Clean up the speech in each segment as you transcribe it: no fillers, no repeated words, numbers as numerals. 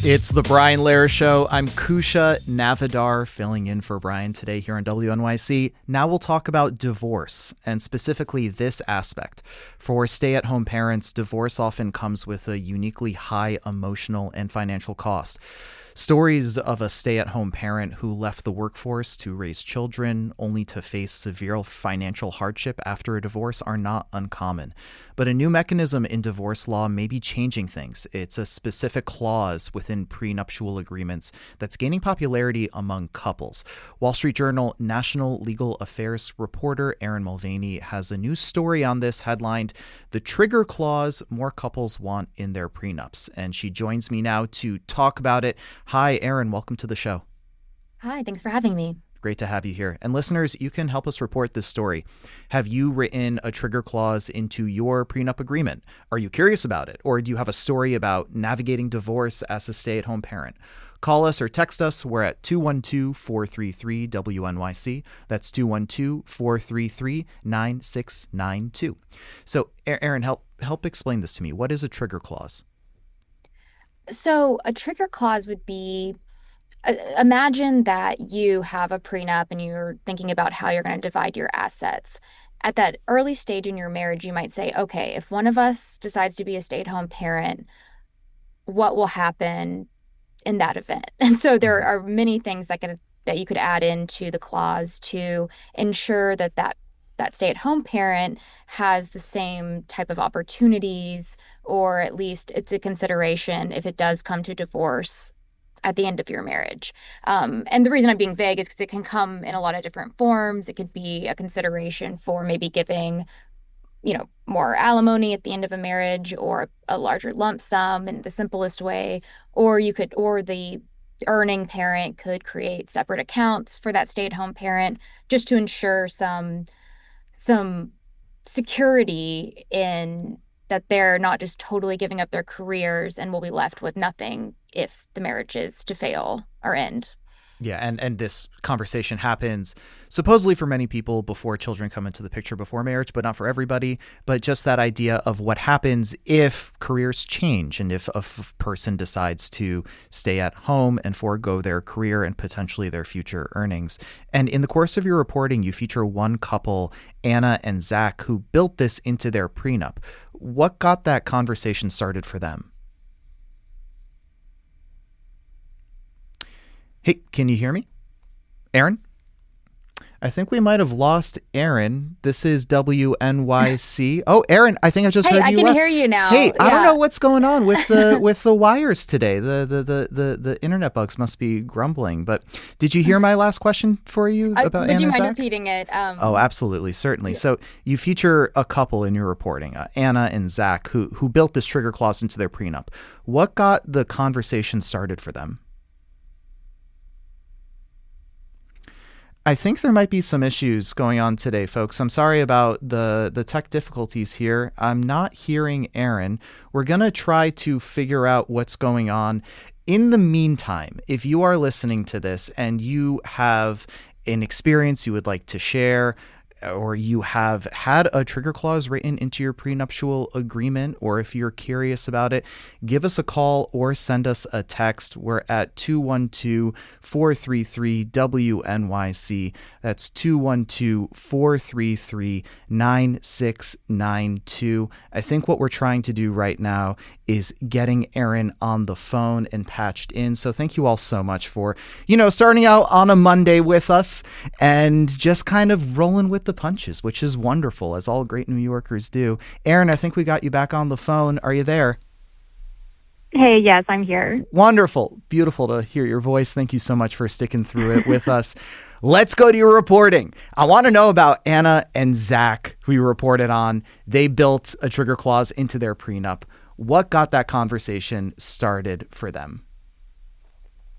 It's the Brian Lehrer Show. I'm Kusha Navidar, filling in for Brian today here on WNYC. Now we'll talk about divorce, and specifically this aspect. For stay-at-home parents, divorce often comes with a uniquely high emotional and financial cost. Stories of a stay-at-home parent who left the workforce to raise children only to face severe financial hardship after a divorce are not uncommon. But a new mechanism in divorce law may be changing things. It's a specific clause within prenuptial agreements that's gaining popularity among couples. Wall Street Journal National Legal Affairs reporter Erin Mulvaney has a new story on this headlined, "The Trigger Clause More Couples Want in Their Prenups." And she joins me now to talk about it. Hi, Erin. Welcome to the show. Hi, thanks for having me. Great to have you here. And listeners, you can help us report this story. Have you written a trigger clause into your prenup agreement? Are you curious about it? Or do you have a story about navigating divorce as a stay-at-home parent? Call us or text us. We're at 212-433-WNYC. That's 212-433-9692. So, Erin, help explain this to me. What is a trigger clause? So a trigger clause would be, imagine that you have a prenup and you're thinking about how you're going to divide your assets. At that early stage in your marriage, you might say, okay, if one of us decides to be a stay-at-home parent, what will happen in that event? And so there are many things that you could add into the clause to ensure that stay-at-home parent has the same type of opportunities, or at least it's a consideration if it does come to divorce at the end of your marriage. And the reason I'm being vague is because it can come in a lot of different forms. It could be a consideration for maybe giving, more alimony at the end of a marriage, or a larger lump sum in the simplest way, or the earning parent could create separate accounts for that stay-at-home parent just to ensure some security in that they're not just totally giving up their careers and will be left with nothing if the marriage is to fail or end. Yeah, and this conversation happens supposedly for many people before children come into the picture, before marriage, but not for everybody. But just that idea of what happens if careers change and if a person decides to stay at home and forego their career and potentially their future earnings. And in the course of your reporting, you feature one couple, Anna and Zach, who built this into their prenup. What got that conversation started for them? Hey, can you hear me? Erin? I think we might have lost Erin. This is WNYC. Oh, Erin, I think I just heard you. Hey, I can hear you now. Hey, yeah. I don't know what's going on with the with the wires today. The internet bugs must be grumbling. But did you hear my last question for you about Anna and Zach? Would you mind repeating it? Oh, absolutely, certainly. Yeah. So you feature a couple in your reporting, Anna and Zach, who built this trigger clause into their prenup. What got the conversation started for them? I think there might be some issues going on today, folks. I'm sorry about the tech difficulties here. I'm not hearing Erin. We're going to try to figure out what's going on. In the meantime, if you are listening to this and you have an experience you would like to share, or you have had a trigger clause written into your prenuptial agreement, or if you're curious about it, give us a call or send us a text. We're at 212-433-WNYC. That's 212-433-9692. I think what we're trying to do right now is getting Erin on the phone and patched in. So thank you all so much for, starting out on a Monday with us and just kind of rolling with the punches, which is wonderful, as all great New Yorkers do. Erin, I think we got you back on the phone. Are you there? Hey, yes, I'm here. Wonderful. Beautiful to hear your voice. Thank you so much for sticking through it with us. Let's go to your reporting. I want to know about Anna and Zach, who you reported on. They built a trigger clause into their prenup. What got that conversation started for them?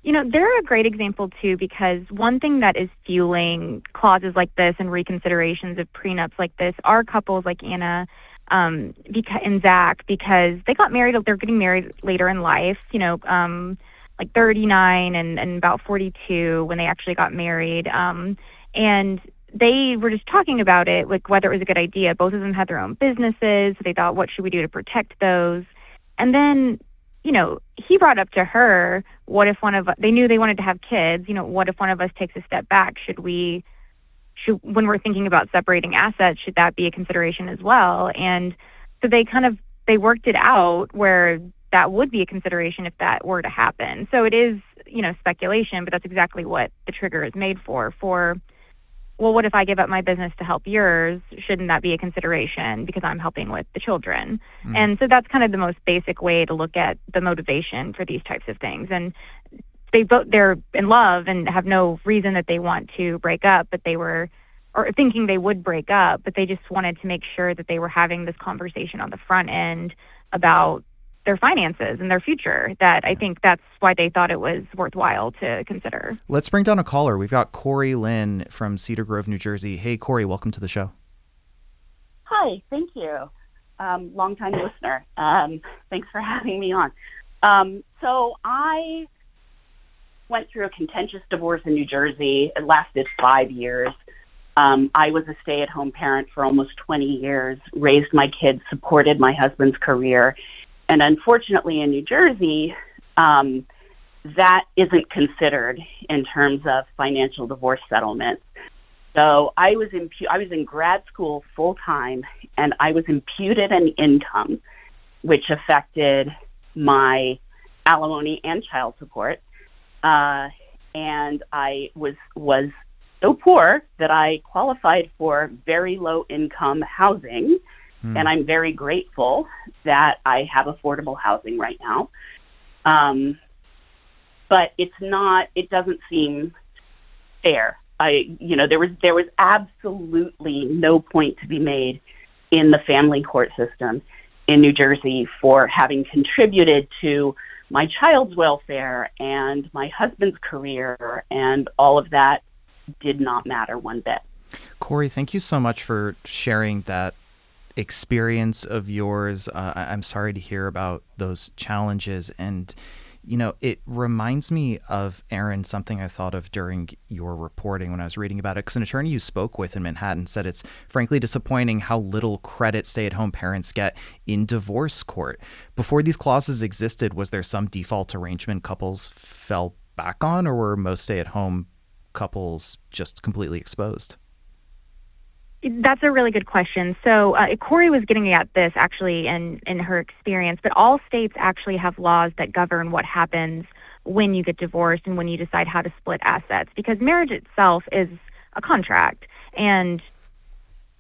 They're a great example, too, because one thing that is fueling clauses like this and reconsiderations of prenups like this are couples like Anna and Zach, because they got married. They're getting married later in life, like 39 and about 42 when they actually got married. And they were just talking about it, like whether it was a good idea. Both of them had their own businesses. So they thought, what should we do to protect those? And then, he brought up to her, what if they knew they wanted to have kids, what if one of us takes a step back? When we're thinking about separating assets, should that be a consideration as well? And so they worked it out where that would be a consideration if that were to happen. So it is, speculation, but that's exactly what the trigger is made for, well, what if I give up my business to help yours? Shouldn't that be a consideration because I'm helping with the children? And so that's kind of the most basic way to look at the motivation for these types of things. And they're in love and have no reason that they want to break up, but or thinking they would break up, but they just wanted to make sure that they were having this conversation on the front end about their finances and their future. That I think that's why they thought it was worthwhile to consider. Let's bring down a caller. We've got Corey Lynn from Cedar Grove, New Jersey. Hey, Corey, welcome to the show. Hi, thank you. Long-time listener. Thanks for having me on. So I went through a contentious divorce in New Jersey. It lasted 5 years. I was a stay-at-home parent for almost 20 years, raised my kids, supported my husband's career. And unfortunately in New Jersey, that isn't considered in terms of financial divorce settlements. So I was in grad school full-time, and I was imputed an income, which affected my alimony and child support. And I was so poor that I qualified for very low-income housing. And I'm very grateful that I have affordable housing right now. But it doesn't seem fair. There was absolutely no point to be made in the family court system in New Jersey for having contributed to my child's welfare and my husband's career, and all of that did not matter one bit. Corey, thank you so much for sharing that experience of yours. I'm sorry to hear about those challenges. And, it reminds me of, Erin, something I thought of during your reporting when I was reading about it, because an attorney you spoke with in Manhattan said it's frankly disappointing how little credit stay-at-home parents get in divorce court. Before these clauses existed, was there some default arrangement couples fell back on, or were most stay-at-home couples just completely exposed? That's a really good question. So Corey was getting at this actually in her experience, but all states actually have laws that govern what happens when you get divorced and when you decide how to split assets, because marriage itself is a contract, and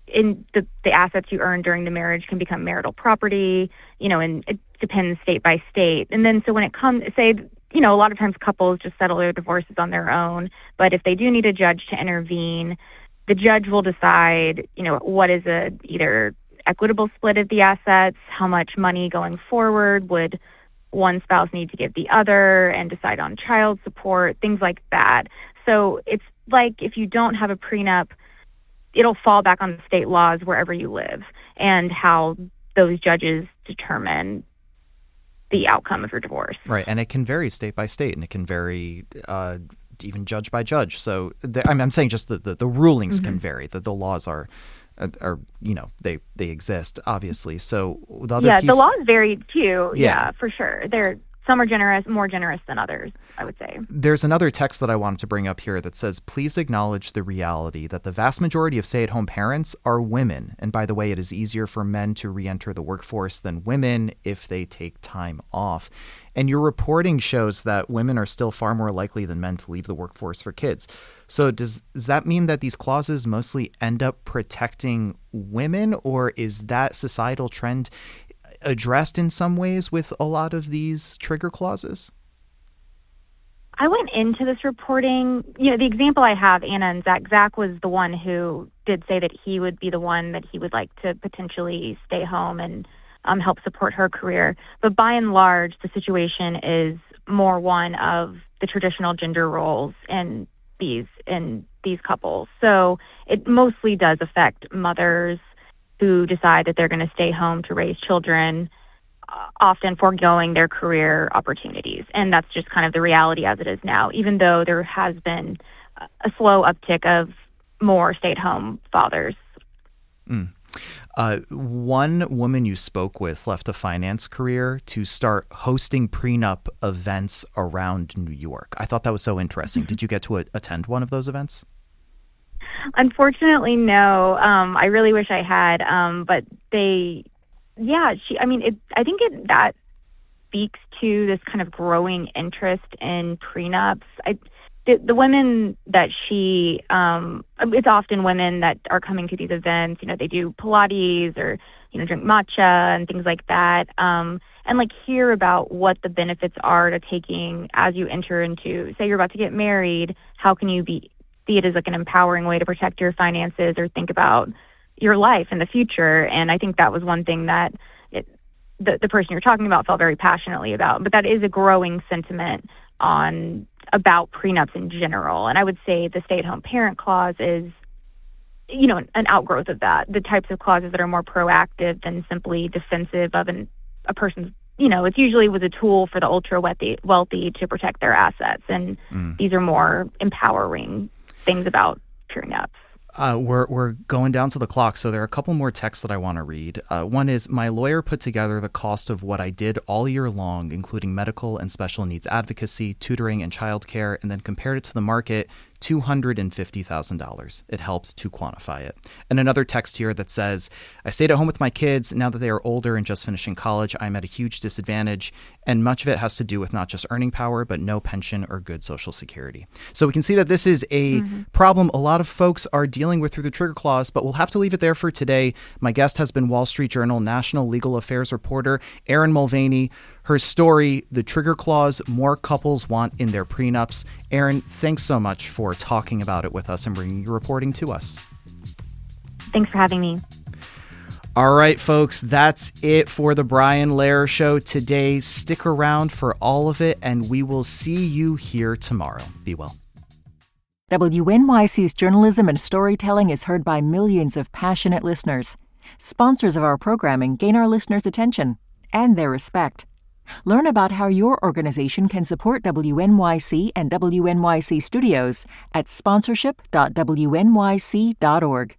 in the assets you earn during the marriage can become marital property, and it depends state by state. And then so when it comes, say, a lot of times couples just settle their divorces on their own, but if they do need a judge to intervene, the judge will decide, what is a either equitable split of the assets, how much money going forward would one spouse need to give the other, and decide on child support, things like that. So it's like if you don't have a prenup, it'll fall back on the state laws wherever you live and how those judges determine the outcome of your divorce. Right, and it can vary state by state, and it can vary even judge by judge. So I'm saying just the rulings can vary. The laws are they exist, obviously. So the laws vary too. Yeah, for sure. Some are more generous than others, I would say. There's another text that I wanted to bring up here that says, please acknowledge the reality that the vast majority of stay-at-home parents are women. And by the way, it is easier for men to re-enter the workforce than women if they take time off. And your reporting shows that women are still far more likely than men to leave the workforce for kids. So does that mean that these clauses mostly end up protecting women, or is that societal trend addressed in some ways with a lot of these trigger clauses? I went into this reporting, the example I have, Anna and Zach. Zach was the one who did say that he would be the one that he would like to potentially stay home and help support her career. But by and large, the situation is more one of the traditional gender roles in these couples. So it mostly does affect mothers who decide that they're going to stay home to raise children, often foregoing their career opportunities. And that's just kind of the reality as it is now, even though there has been a slow uptick of more stay-at-home fathers. Mm. One woman you spoke with left a finance career to start hosting prenup events around New York. I thought that was so interesting. Did you get to attend one of those events? Unfortunately, no. I really wish I had. But that speaks to this kind of growing interest in prenups. The women that it's often women that are coming to these events. They do Pilates or, drink matcha and things like that. And hear about what the benefits are to taking as you enter into, say you're about to get married, how can you see it as an empowering way to protect your finances or think about your life in the future. And I think that was one thing that the person you're talking about felt very passionately about. But that is a growing sentiment about prenups in general. And I would say the stay-at-home parent clause is, an outgrowth of that. The types of clauses that are more proactive than simply defensive of a person's, it usually was a tool for the ultra-wealthy to protect their assets. And these are more empowering things about prenups. We're going down to the clock, so there are a couple more texts that I want to read. One is, my lawyer put together the cost of what I did all year long, including medical and special needs advocacy, tutoring, and childcare, and then compared it to the market, $250,000. It helped to quantify it. And another text here that says, I stayed at home with my kids. Now that they are older and just finishing college, I'm at a huge disadvantage. And much of it has to do with not just earning power, but no pension or good Social Security. So we can see that this is a problem a lot of folks are dealing with through the trigger clause, but we'll have to leave it there for today. My guest has been Wall Street Journal National Legal Affairs reporter Erin Mulvaney. Her story, The Trigger Clause, More Couples Want in Their Prenups. Erin, thanks so much for talking about it with us and bringing your reporting to us. Thanks for having me. All right, folks, that's it for the Brian Lehrer Show today. Stick around for all of it, and we will see you here tomorrow. Be well. WNYC's journalism and storytelling is heard by millions of passionate listeners. Sponsors of our programming gain our listeners' attention and their respect. Learn about how your organization can support WNYC and WNYC Studios at sponsorship.wnyc.org.